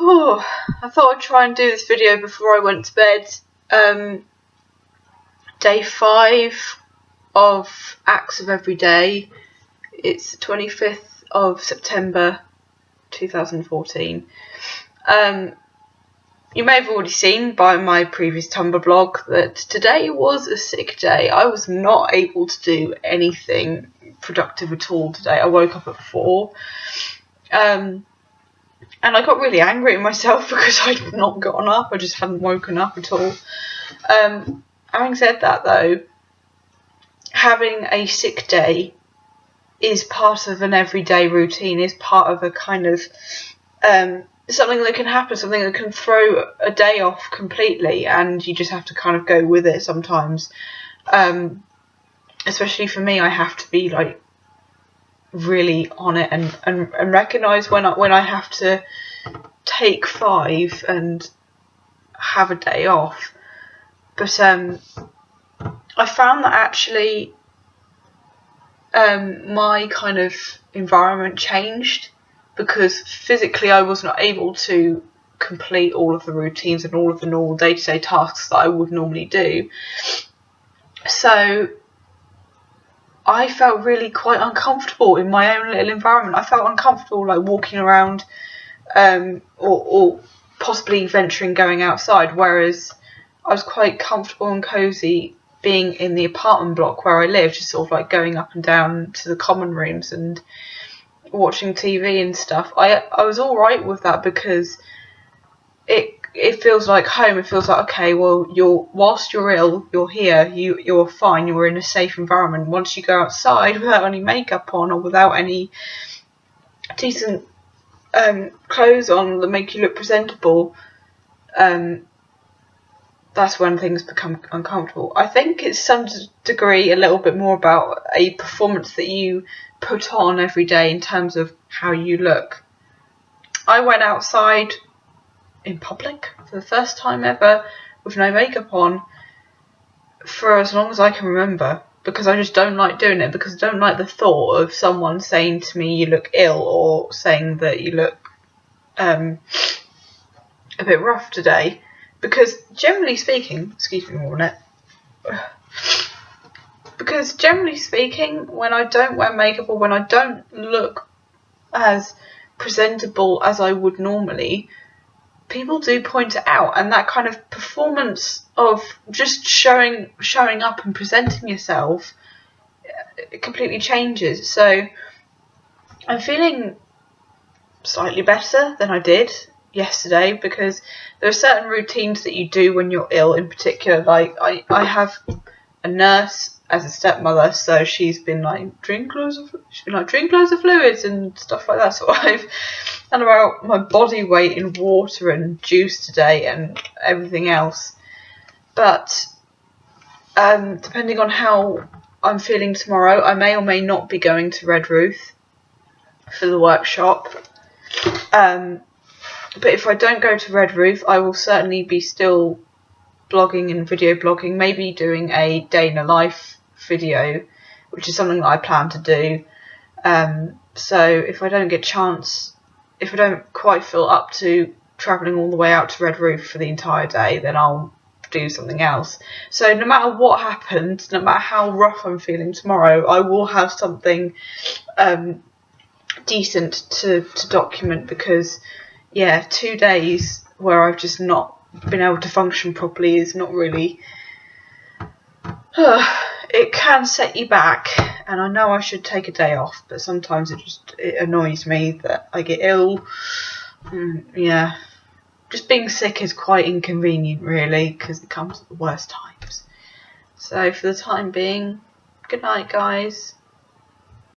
Oh, I thought I'd try and do this video before I went to bed. Day 5 of Acts of Every Day. It's the 25th of September 2014. You may have already seen by my previous Tumblr blog that today was a sick day. I was not able to do anything productive at all today. I woke up at 4. And I got really angry at myself because I'd not gotten up. I just hadn't woken up at all. Having said that though, having a sick day is part of an everyday routine, is part of a kind of something that can happen, something that can throw a day off completely, and you just have to kind of go with it sometimes. Especially for me, I have to be like really on it and recognise when I have to take 5 and have a day off. But I found that actually my kind of environment changed, because physically I was not able to complete all of the routines and all of the normal day-to-day tasks that I would normally do. So I felt really quite uncomfortable in my own little environment. I felt uncomfortable like walking around or possibly venturing going outside, whereas I was quite comfortable and cosy being in the apartment block where I live, just sort of like going up and down to the common rooms and watching TV and stuff. I was alright with that because it feels like home. It feels like, okay, well, whilst you're ill, you're here, you're fine, you're in a safe environment. Once you go outside without any makeup on or without any decent clothes on that make you look presentable, that's when things become uncomfortable. I think it's some degree a little bit more about a performance that you put on every day in terms of how you look. I went outside in public for the first time ever with no makeup on for as long as I can remember, because I just don't like doing it, because I don't like the thought of someone saying to me you look ill, or saying that you look a bit rough today. Because generally speaking, excuse me one minute, because generally speaking, when I don't wear makeup or when I don't look as presentable as I would normally, people do point it out, and that kind of performance of just showing up and presenting yourself, it completely changes. So I'm feeling slightly better than I did yesterday, because there are certain routines that you do when you're ill. In particular, like I have a nurse as a stepmother, so she's been like drink loads of fluids and stuff like that. So I've done about my body weight in water and juice today and everything else. But depending on how I'm feeling tomorrow, I may or may not be going to Red Roof for the workshop. But if I don't go to Red Roof, I will certainly be still blogging and video blogging, maybe doing a day in a life video, which is something that I plan to do. So if I don't quite feel up to travelling all the way out to Red Roof for the entire day, then I'll do something else. So no matter what happens, no matter how rough I'm feeling tomorrow, I will have something decent to document, because 2 days where I've just not been able to function properly is not really it can set you back, and I know I should take a day off, but sometimes it annoys me that I get ill. Just being sick is quite inconvenient really, because it comes at the worst times. So for the time being, good night guys.